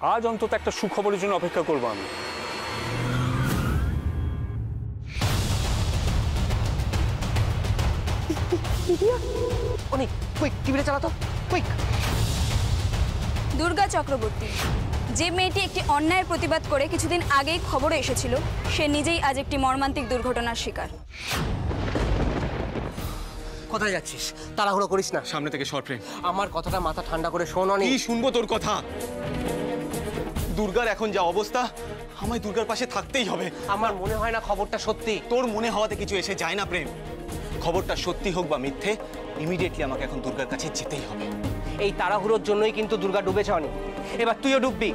আজ অন্তত একটা সুখবরের জন্য অপেক্ষা করবো আমি। অনেক কুইক টিভিটা চালাতো, কুইক। দুর্গা চক্রবর্তী, যে মেয়েটি একটি অন্যায়ের প্রতিবাদ করে কিছুদিন আগেই খবরে এসেছিল, সে নিজেই আজ একটি মর্মান্তিক দুর্ঘটনার শিকার। কোথায় যাচ্ছিস? তাড়াহুড়ো করিস না। সামনে থেকে সর প্রেম। আমার কথাটা মাথা ঠান্ডা করে শোন। অনেক কি শুনবো তোর কথা? দুর্গার এখন যা অবস্থা, আমায় দুর্গার পাশে থাকতেই হবে। আমার মনে হয় না খবরটা সত্যি। তোর মনে হওয়াতে কিছু এসে যায় না প্রেম। খবরটা সত্যি হোক বা মিথ্যে, ইমিডিয়েটলি আমাকে এখন দুর্গার কাছে যেতেই হবে। এই তাড়াহুড়োর জন্যই কিন্তু দুর্গা ডুবেছে অনেক। এবার তুইও ডুববি।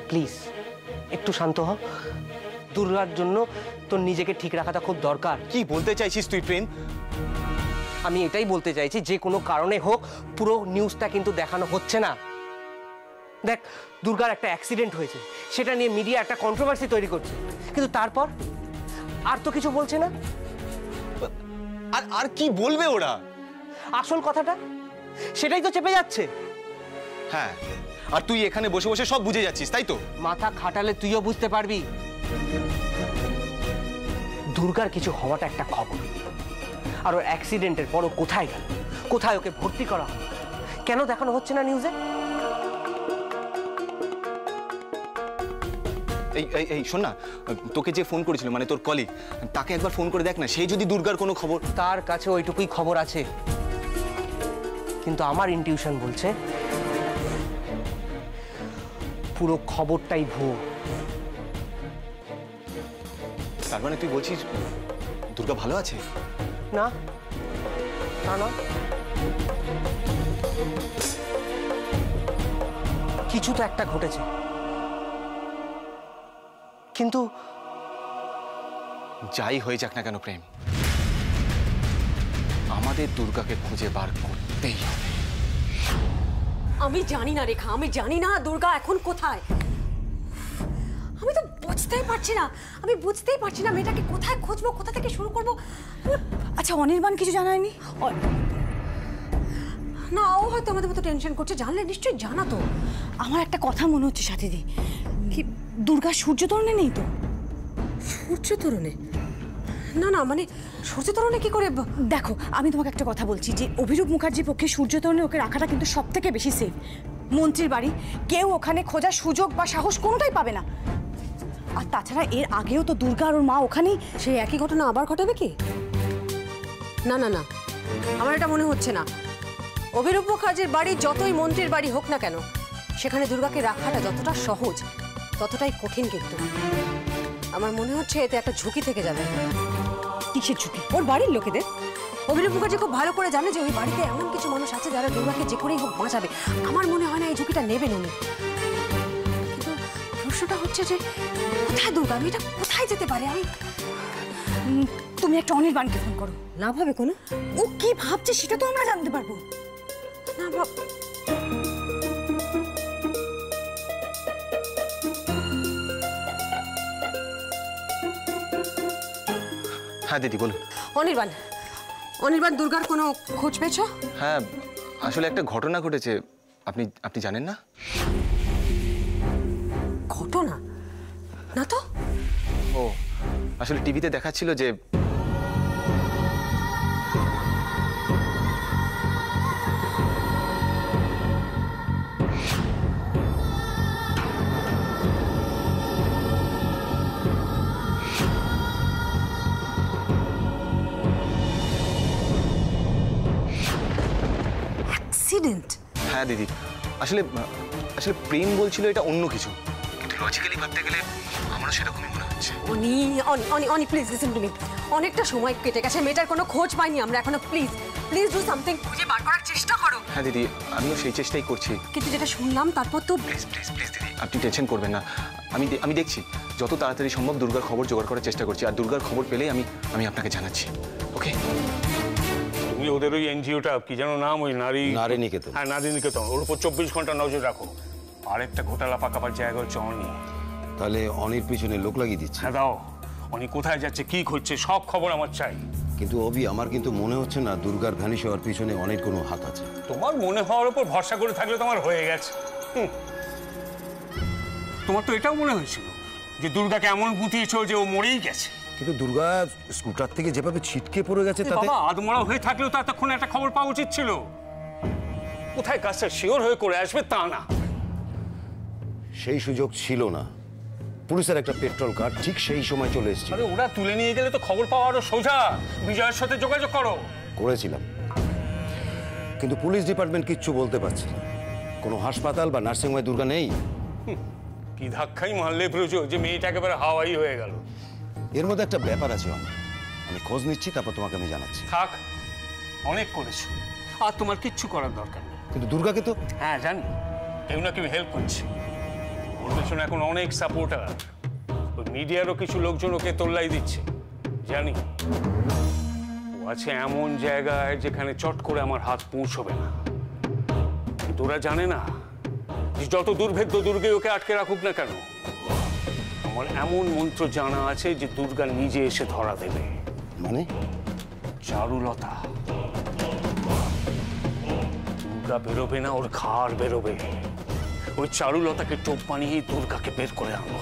প্লিজ একটু শান্ত হ। দুর্গার জন্য তোর নিজেকে ঠিক রাখাটা খুব দরকার। কি বলতে চাইছিস তুই প্রেম? আমি এটাই বলতে চাইছি, যে কোনো কারণে হোক পুরো নিউজটা কিন্তু দেখানো হচ্ছে না। দেখ, দুর্গার একটা অ্যাক্সিডেন্ট হয়েছে, সেটা নিয়ে মিডিয়া একটা কন্ট্রোভার্সি তৈরি করছে, কিন্তু তারপর আর তো কিছু বলছে না। আর কি বলবে ওরা? আসল কথাটা সেটাই তো চেপে যাচ্ছে। হ্যাঁ, আর তুই এখানে বসে বসে সব বুঝে যাচ্ছিস, তাই তো? মাথা খাটালে তুইও বুঝতে পারবি। দুর্গার কিছু হওয়াটা একটা খবর, আর ওর অ্যাক্সিডেন্টের পর ও কোথায় গেল, কোথায় ওকে ভর্তি করা হলো, কেন দেখানো হচ্ছে না নিউজে? এই শোন না, তোকে যে ফোন করেছিল, মানে তোর কলিগ, তাকে একবার ফোন করে দেখ না, সেই যদি দুর্গার কোনো খবর। তার কাছে ওইটুকুই খবর আছে, কিন্তু আমার ইনটিউশন বলছে পুরো খবরটাই ভুয়ো। তার মানে তুই বলছিস দুর্গা ভালো আছে? না না না, কিছু তো একটা ঘটেছে, কিন্তু যাই হয়ে যাক না কেন প্রেম, আমাদের দুর্গাকে খুঁজে বার করতেই হবে। আমি জানি না রেখা, আমি জানি না দুর্গা এখন কোথায়। আমি তো বুঝতেই পারছি না মেয়েটাকে কোথায় খুঁজবো, কোথা থেকে শুরু করবো। আচ্ছা, অনির্বাণ কিছু জানায়নি? না, ও হয়তো আমাদের মতো টেনশন করছে, জানলে নিশ্চয়ই জানাতো। আমার একটা কথা মনে হচ্ছে সাথীদি, কি দুর্গা সূর্যতরণে নেই তো? সূর্যতরণে? না না, মানে সূর্যতরণে কি করে? দেখো, আমি তোমাকে একটা কথা বলছি, যে অভিরূপ মুখার্জির পক্ষে সূর্যতরণে ওকে রাখাটা কিন্তু সব থেকে বেশি সেফ। মন্ত্রীর বাড়ি, কেউ ওখানে খোঁজার সুযোগ বা সাহস কোনোটাই পাবে না। আর তাছাড়া এর আগেও তো দুর্গা আর ওর মা ওখানেই। সেই একই ঘটনা আবার ঘটাবে কি? না না না, আমার এটা মনে হচ্ছে না। অভিরূপ মুখার্জির বাড়ি যতই মন্ত্রীর বাড়ি হোক না কেন, সেখানে দুর্গাকে রাখাটা যতটা সহজ ততটাই কঠিন। কিন্তু আমার মনে হচ্ছে এতে একটা ঝুঁকি থেকে যাবে। কিসের ঝুঁকি? ওর বাড়ির লোকেদের। অভিরূপ মুখার্জি খুব ভালো করে জানে যে ওই বাড়িতে এমন কিছু মানুষ আছে যারা দুর্গাকে যে করেই হোক বাঁচাবে। আমার মনে হয় না এই ঝুঁকিটা নেবেন উনি। কিন্তু প্রশ্নটা হচ্ছে যে কোথায় দুর্গা, মেয়েটা কোথায় যেতে পারে? তুমি একটা অনির্বাণকে ফোন করো। লাভ হবে কোনো? ও কি ভাবছে সেটা তো আমরা জানতে পারবো না। হ্যাঁ দিদি বলুন। অনির্বাণ দুর্গার কোনো খোঁজ পেয়েছো? হ্যাঁ, আসলে একটা ঘটনা ঘটেছে, আপনি জানেন না? ঘটনা? না তো। ও, আসলে টিভিতে দেখাচ্ছিল যে অ্যাক্সিডেন্ট? হ্যাঁ দিদি, আসলে প্রেম বলছিল এটা অন্য কিছু, কিন্তু লজিক্যালি ভাবতে গেলে আমারও সেরকমই মনে হচ্ছে। অনি প্লিজ লিসেন টু মি। অনেকটা সময় কেটে গেছে, মেয়েটার কোনো খোঁজ পাইনি আমরা এখনো। প্লিজ ডু সামথিং, খুঁজে বার করার চেষ্টা করো। হ্যাঁ দিদি, আমিও সেই চেষ্টাই করছি, কিন্তু যেটা শুনলাম তারপর তো। প্লিজ দিদি, আপনি টেনশন করবেন না। আমি দেখছি যত তাড়াতাড়ি সম্ভব দুর্গার খবর জোগাড় করার চেষ্টা করছি, আর দুর্গার খবর পেলেই আমি আপনাকে জানাচ্ছি। ওকে? তুমি ওদের ওই এনজিওটা কি যেন নাম, ওই নারী নিকেতন। হ্যাঁ, নারী নিকেতন, ওর উপর 24 ঘন্টা নজর রাখো। আরেকটা ঘোটালা পাকাবার জায়গা হচ্ছে অনি। তাহলে অনির পিছনে লোক লাগিয়ে দিচ্ছে? হ্যাঁ দাও, অনি কোথায় যাচ্ছে, কি করছে, সব খবর আমার চাই। কিন্তু অভি, আমার কিন্তু মনে হচ্ছে না দুর্গার ভ্যানিশ হওয়ার পিছনে অনেক কোনো হাত আছে। তোমার মনে হওয়ার উপর ভরসা করে থাকলে তোমার হয়ে গেছে। তোমার তো এটাও মনে হয়েছিল যে দুর্গাকে এমন গুঁতিয়েছো যে ও মরেই গেছে। কিন্তু দুর্গা স্কুটার থেকে যেভাবে ছিটকে পড়ে গেছে তাতে বাবা, আদমরা হয়ে থাকলেও তো এতক্ষণ একটা খবর পাওয়া উচিত ছিল। কোথায় কাজটা শিওর হয়ে করে আসবে তা না। সেই সুযোগ ছিল না। পুলিশের একটা পেট্রোল কার ঠিক সেই সময় চলে এসেছিল। আরে ওরা তুলে নিয়ে গেলে তো খবর পাওয়া আরো সোজা। বিজয়ের সাথে যোগাযোগ করো। করেছিলাম, কিন্তু পুলিশ ডিপার্টমেন্ট কিচ্ছু বলতে পারছে না। কোনো হাসপাতাল বা নার্সিংহোমে দুর্গা নেই। কি ধাক্কাই মারলে ব্রজো যে মেয়েটা একেবারে হাওয়াই হয়ে গেল। এর মধ্যে একটা ব্যাপার আছে, আমি খোঁজ নিচ্ছি, তারপর তোমাকে আমি জানাচ্ছি। থাক, অনেক করেছো, আর তোমার কিচ্ছু করার দরকার নেই। কিন্তু দুর্গাকে তো হ্যাঁ জানি, কেউ না কেউ হেল্প করছে। ওর পেছনে এখন অনেক সাপোর্টার, ওই মিডিয়ারও কিছু লোকজন ওকে তোল্লাই দিচ্ছে জানি। ও আছে এমন জায়গায় যেখানে চট করে আমার হাত পৌঁছবে না। কিন্তু ওরা জানে না যে যত দুর্ভেদ্য দুর্গে ওকে আটকে রাখুক না কেন, আমার এমন মন্ত্র জানা আছে যে দুর্গা নিজে এসে ধরা দেবে। মানে চারুলতা, দুর্গা বেরোবে না, ওর ঘাড় বেরোবে। ওই চারুলতাকে টোপ বানিয়ে দুর্গাকে বের করে আনবো।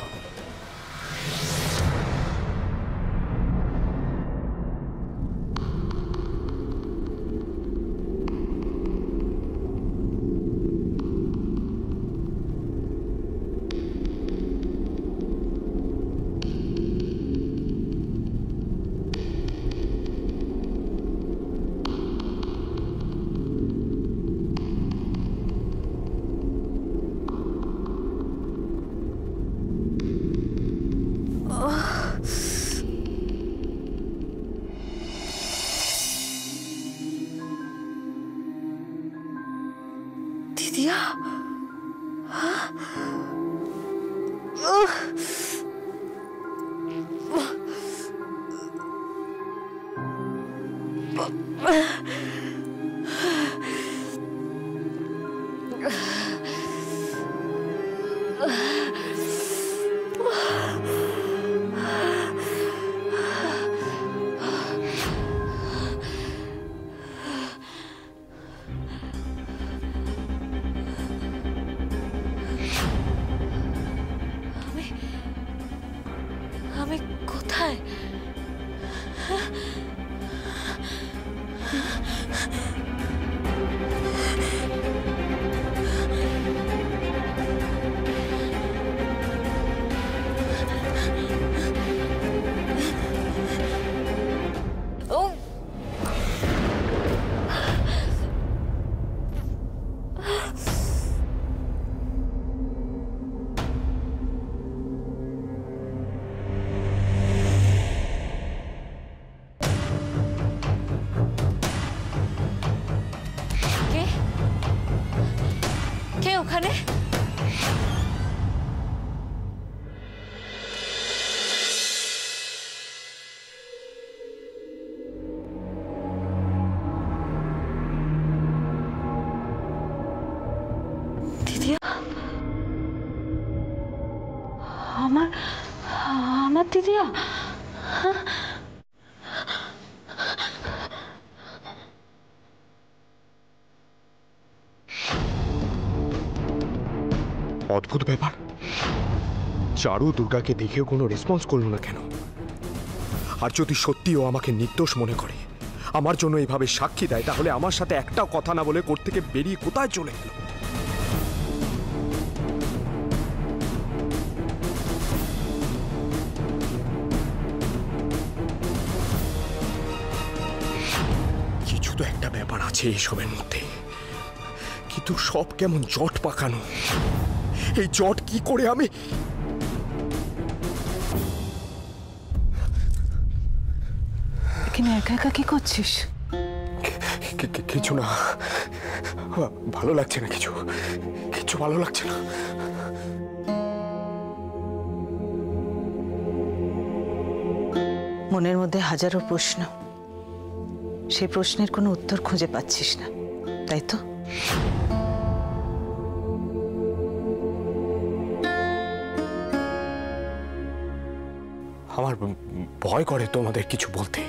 দিদিয়া, আমি কোথায়? কে ওখানে? দিদিয়া, আমার দিদিয়া। অদ্ভুত ব্যাপার, চারু দুর্গাকে দেখেও কোনো রেসপন্স করলো না কেন? আর যদি সত্যিও আমাকে নির্দোষ মনে করে, আমার জন্য এইভাবে সাক্ষী দেয়, তাহলে আমার সাথে একটাও কথা না বলে কোর্ট থেকে বেরিয়ে কোথায় চলে গেল? কিছু তো একটা ব্যাপার আছে এসবের মধ্যে, কিন্তু সব কেমন জট পাকানো। এই জট কি করে আমি... এখানে একা একা কি করছিস? কিছু না, ভালো লাগছে না, কিছু ভালো লাগছে না। মনের মধ্যে হাজারো প্রশ্ন, সেই প্রশ্নের কোনো উত্তর খুঁজে পাচ্ছিস না, তাই তো? আমার ভয় করে তোমাদের কিছু বলতে,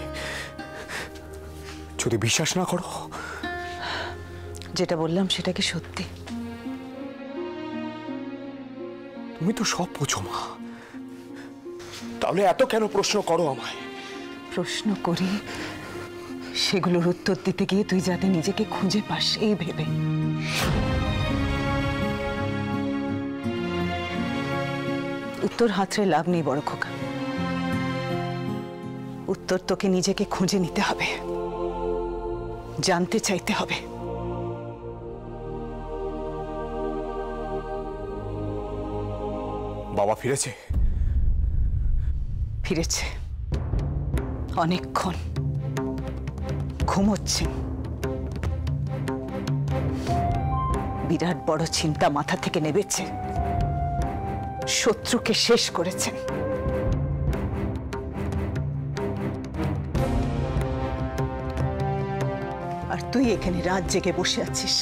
যদি বিশ্বাস না করো, যেটা বললাম সেটা কি সত্যি? তুমি তো সব বোঝো মা, তাহলে এত কেন প্রশ্ন করো আমায়? প্রশ্ন করি সেগুলোর উত্তর দিতে গিয়ে তুই যাতে নিজেকে খুঁজে পাস এই ভেবে। উত্তর হাতড়ে লাভ নেই বড় খোকা, উত্তর তোকে নিজেকে খুঁজে নিতে হবে, জানতে চাইতে হবে। বাবা ফিরেছে? ফিরেছে, অনেকক্ষণ ঘুমোচ্ছেন। বিরাট বড় চিন্তা মাথা থেকে নেবেছে, শত্রুকে শেষ করেছেন। আর তুই এখানে রাত জেগে বসে আছিস,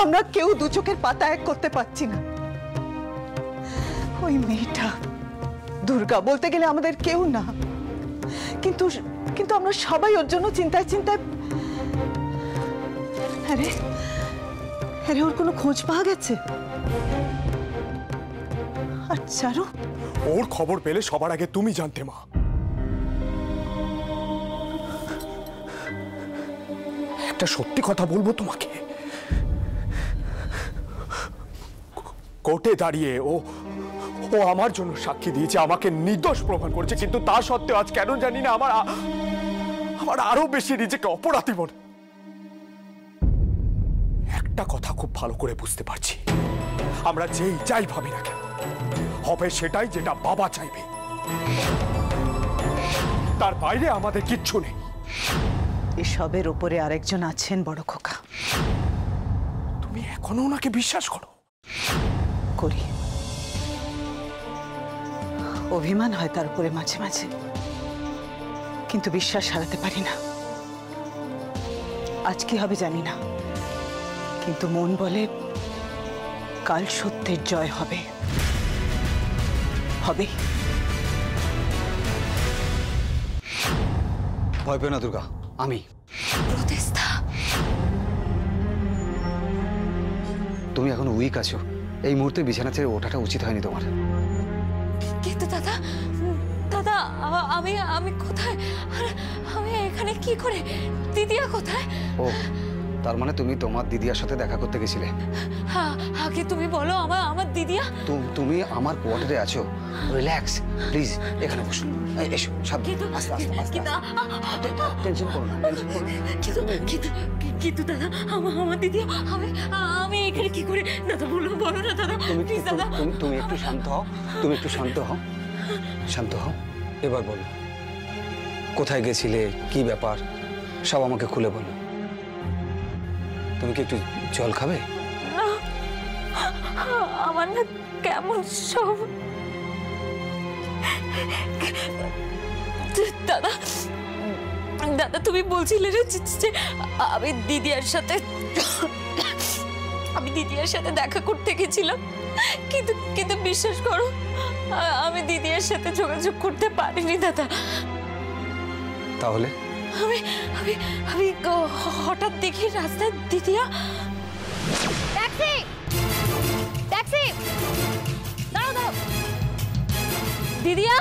আমরা কেউ দু চোখের পাতা এক করতে পারছি না। ওই মেয়েটা দুর্গা বলতে গেলে আমাদের কেউ না, কিন্তু কিন্তু আমরা সবাই ওর জন্য চিন্তায় চিন্তায়। আরে আরে ওর কোনো খোঁজ পাওয়া গেছে? আর চারু? ওর খবর পেলে সবার আগে তুমি জানতে মা। একটা সত্যি কথা বলবো তোমাকে, কোর্টে দাঁড়িয়ে ও আমার জন্য সাক্ষী দিয়েছে, আমাকে নির্দোষ প্রমাণ করেছে, কিন্তু তা সত্ত্বেও আজ কেন জানি না আমার আরো বেশি নিজেকে অপরাধী মনে। একটা কথা খুব ভালো করে বুঝতে পারছি, আমরা যেই যাই ভাবি না কেন, হবে সেটাই যেটা বাবা চাইবে, তার বাইরে আমাদের কিচ্ছু নেই। এসবের উপরে আরেকজন আছেন বড় খোকা। তুমি এখনো ওনাকে বিশ্বাস করো? করি, অভিমান হয় তার উপরে মাঝে মাঝে, কিন্তু বিশ্বাস হারাতে পারি না। আজ কি হবে জানি না, কিন্তু মন বলে কাল সত্যের জয় হবে, হবে। ভয় পেও না দুর্গা, আমি। প্রতিষ্ঠা, তুমি এখন উইক আছো, এই মুহূর্তে বিছানা ছেড়ে ওঠাটা উচিত হয়নি তোমার। কিন্তু দাদা দাদা আমি আমি কোথায়? আর আমি এখানে কি করে? দিদিয়া কোথায়? ও, তার মানে তুমি তোমার দিদিয়ার সাথে দেখা করতে গেছিলে? আগে তুমি বলো, আমার দিদিয়া। তুমি আমার কোয়ার্টারে আছো, রিল্যাক্স প্লিজ, এখানে বসো। এসো, সাবধানে, আস্তে আস্তে আস্তে। টেনশন করো না, টেনশন করো না। কিন্তু দাদা আমার দিদিয়া, আমি এখানে কি করে? দাদা বলো না দাদা, প্লিজ দাদা। তুমি একটু শান্ত হও, তুমি একটু শান্ত হও, শান্ত হও। এবার বলো, কোথায় গেছিলে, কি ব্যাপার, সব আমাকে খুলে বলো। তুমি কি একটু জল খাবে? আমার না কেমন সব। দাদা দাদা তুমি বলছিলে যে আমি দিদিয়ার সাথে দেখা করতে গেছিলাম, কিন্তু বিশ্বাস করো আমি দিদিয়ার সাথে যোগাযোগ করতে পারিনি দাদা। তাহলে আমি হঠাৎ দেখি রাস্তায় দিদিয়া। ট্যাক্সি ট্যাক্সি, দাঁড়াও দিদিয়া।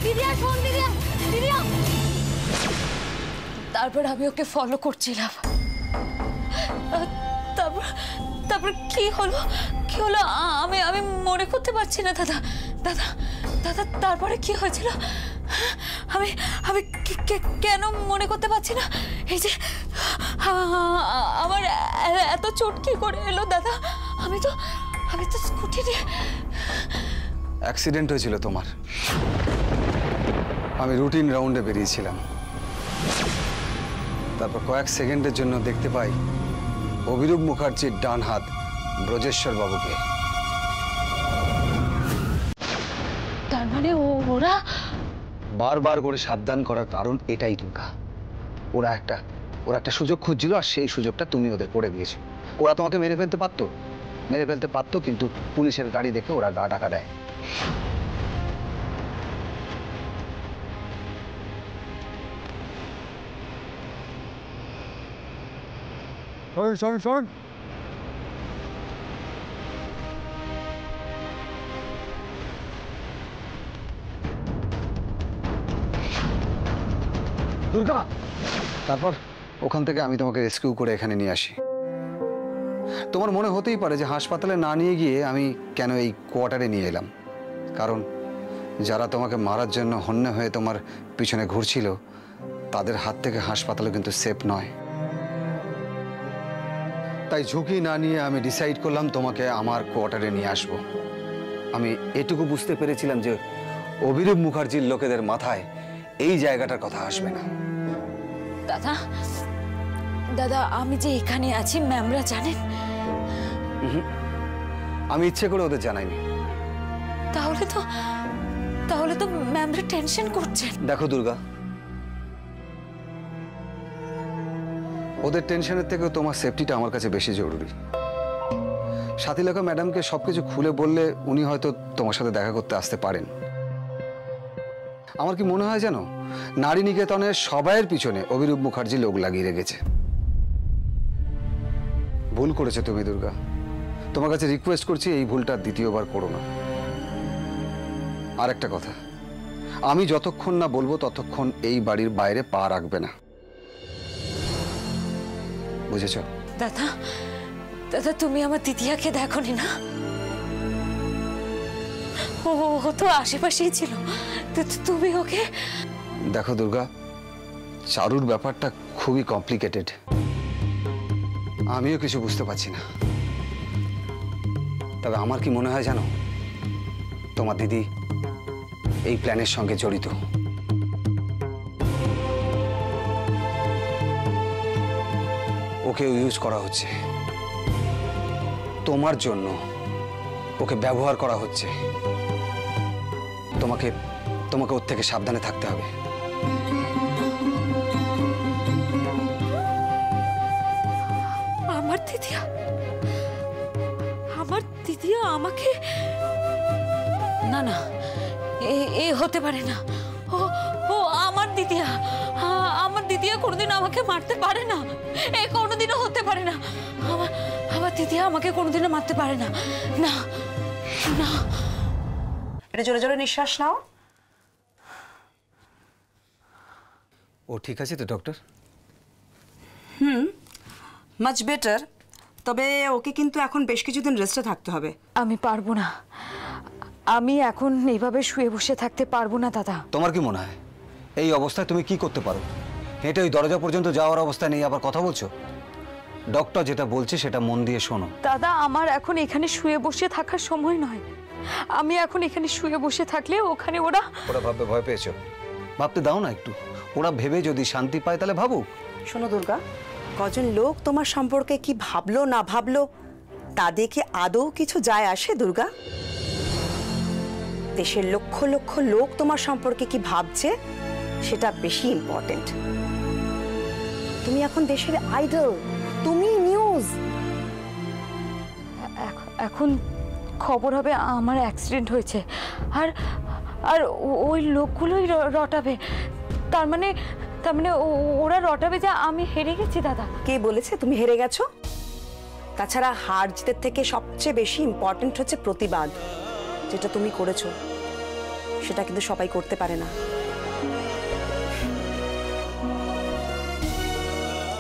দিদিয়া শোন, দিদিয়া। তারপর আমি ওকে ফলো করছিলাম। তারপর কি হলো আমি মনে করতে পারছি না দাদা। তারপরে কি হয়েছিল আমি কেন মনে করতে পারছি না? এই যে আমার এত চোট কি করে এলো দাদা? আমি তো স্কুটি নিয়ে। অ্যাক্সিডেন্ট হয়েছিল তোমার। আমি রুটিন রাউন্ডে বেরিয়েছিলাম, তারপর কয়েক সেকেন্ডের জন্য দেখতে পাই অভিরূপ মুখার্জির ডান হাত ব্রজেশ্বর বাবুকে। তার মানে ওরা বারবার করে সাবধান করার কারণ এটাই দুর্গা। ওরা একটা সুযোগ খুঁজছিল, আর সেই সুযোগটা তুমি ওদের করে দিয়েছো। ওরা তোমাকে মেরে ফেলতে পারতো, কিন্তু পুলিশের গাড়ি দেখে ওরা গা ঢাকা দেয়। শোন দুর্গা। তারপর ওখান থেকে আমি তোমাকে রেস্কিউ করে এখানে নিয়ে আসি। তোমার মনে হতেই পারে যে হাসপাতালে না নিয়ে গিয়ে আমি কেন এই কোয়ার্টারে নিয়ে এলাম, কারণ যারা তোমাকে মারার জন্য হন্যে হয়ে তোমার পিছনে ঘুরছিল তাদের হাত থেকে হাসপাতালে কিন্তু সেফ নয়। তাই ঝুঁকি না নিয়ে আমি ডিসাইড করলাম তোমাকে আমার কোয়ার্টারে নিয়ে আসব। আমি এটুকু বুঝতে পেরেছিলাম যে অভিরূপ মুখার্জির লোকেদের মাথায় এই জায়গাটার কথা আসবে না। দাদা দাদা আমি যে এখানে আছি ম্যামরা জানেন? আমি ইচ্ছে করে ওদের জানাইনি। তাহলে তো ম্যামরা টেনশন করছেন। দেখো দুর্গা, ওদের টেনশনের থেকে তোমার সেফটিটা আমার কাছে বেশি জরুরি। সাথীলেখা ম্যাডামকে সবকিছু খুলে বললে উনি হয়তো তোমার সাথে দেখা করতে আসতে পারেন। আমার কি মনে হয় জানো, নারী নিকেতনের সবাইয়ের পিছনে অভিরূপ মুখার্জি লোক লাগিয়ে রেখেছে। ভুল করেছে তুমি দুর্গা, তোমার কাছে রিকোয়েস্ট করছি এই ভুলটা দ্বিতীয়বার করো না। আর একটা কথা, আমি যতক্ষণ না বলবো ততক্ষণ এই বাড়ির বাইরে পা রাখবে না, বুঝেছ? দাদা দাদা তুমি আমার দিদিয়াকে দেখোনি না? ও তো আশেপাশেই ছিল, তুমি ওকে? দেখো দুর্গা, চারুর ব্যাপারটা খুবই কমপ্লিকেটেড, আমিও কিছু বুঝতে পারছি না। তবে আমার কি মনে হয় জানো, তোমার দিদি এই প্ল্যানের সঙ্গে জড়িত। ওকে ইউজ করা হচ্ছে তোমার জন্য, ওকে ব্যবহার করা হচ্ছে। তোমাকে ওর থেকে সাবধানে থাকতে হবে। আমার দিদিয়া আমাকে? না না, এ হতে পারে না। ও আমার দিদিয়া কোনোদিন আমাকে মারতে পারে না, এ কোনোদিনও হতে পারে না। আমার দিদিয়া আমাকে কোনোদিনও মারতে পারে না। না না, এটা জোরে জোরে নিঃশ্বাস নাও। ও ঠিক আছে তো ডক্টর? মাচ বেটার, তবে ওকে কিন্তু এখন বেশ কিছুদিন রেস্টে থাকতে হবে। আমি পারবো না, আমি এখন এইভাবে শুয়ে বসে থাকতে পারবো না দাদা। তোমার কি মনে হয় এই অবস্থায় তুমি কি করতে পারো? হেঁটে ওই দরজা পর্যন্ত যাওয়ার অবস্থায় নেই, আবার কথা বলছো? ডক্টর যেটা বলছে সেটা মন দিয়ে শোনো। দাদা আমার এখন এখানে শুয়ে বসে থাকার সময় নয়। আমি এখন এখানে শুয়ে বসে থাকলে ওখানে ওরা ভাববে ভয় পেয়েছো। ভাবতে দাও না একটু, ওরা ভেবে যদি শান্তি পায় তাহলে ভাবুক। শোনো দুর্গা, কজন লোক তোমার সম্পর্কে কি ভাবলো না ভাবলো তা দেখে আদৌ কিছু যায় আসে দুর্গা? দেশের লক্ষ লক্ষ লোক তোমার সম্পর্কে কি ভাবছে সেটা বেশি ইম্পর্টেন্ট। তুমি এখন দেশের আইডল, তুমি নিউজ। এখন খবর হবে আমার অ্যাক্সিডেন্ট হয়েছে, আর ওই লোকগুলোই রটাবে। তার মানে ওরা রটাবে যে আমি হেরে গেছি। দাদা কে বলেছে তুমি হেরে গেছো? তাছাড়া হার জিতের থেকে সবচেয়ে বেশি ইম্পর্টেন্ট হচ্ছে প্রতিবাদ। যেটা তুমি করেছো সেটা কিন্তু সবাই করতে পারে না।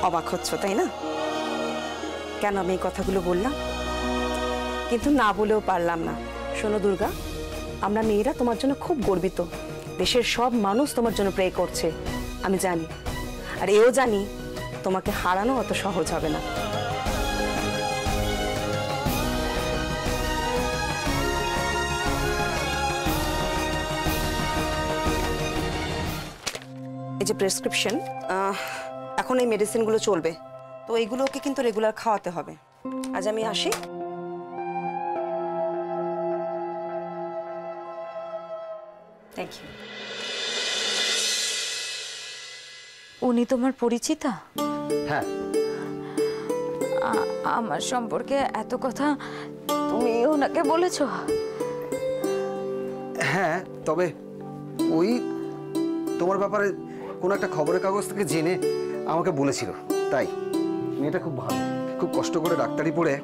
অবাক হচ্ছ তাই না? কেন আমি এই কথাগুলো বললাম? কিন্তু না বলেও পারলাম না। শোনো দুর্গা, আমরা মেয়েরা তোমার জন্য খুব গর্বিত। দেশের সব মানুষ তোমার জন্য প্রে করছে, আমি জানি। আর এও জানি তোমাকে হারানো অত সহজ হবে না। এই যে প্রেসক্রিপশন, এখন এই মেডিসিনগুলো চলবে, তো এইগুলোকে কিন্তু রেগুলার খাওয়াতে হবে। আজ আমি আসি। Thank you. উনি তোমার পরিচিতা? হ্যাঁ। আমার সম্পর্কে এত কথা তুমি ওনাকে বলেছো? হ্যাঁ, তবে ওই তোমার ব্যাপারে কোনো একটা খবরের কাগজ থেকে জেনে আমাকে বলেছিল, তাই মেয়েটা খুব ভালো। খুব কষ্ট করে ডাক্তারি পড়ে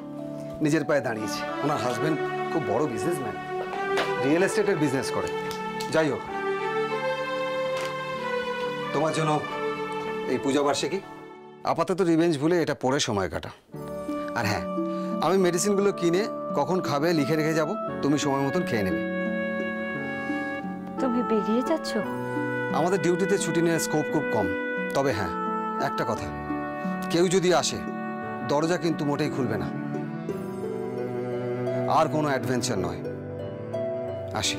নিজের পায়ে দাঁড়িয়েছে। ওনার হাজবেন্ড খুব বড় বিজনেসম্যান, রিয়েল এস্টেটের বিজনেস করে। যাই হোক, তোমার জন্য এই পূজা বার্ষিকী। আপাতত রিভেঞ্জ ভুলে এটা পরে সময় কাটা। আর হ্যাঁ, আমি মেডিসিনগুলো কিনে কখন খাবে লিখে রেখে যাব, তুমি সময় মতন খেয়ে নেবে। তুমি বেরিয়ে যাচ্ছ? আমাদের ডিউটিতে ছুটি নেওয়ার স্কোপ খুব কম। তবে হ্যাঁ, একটা কথা, কেউ যদি আসে দরজা কিন্তু মোটেই খুলবে না। আর কোনো অ্যাডভেঞ্চার নয়। আসি।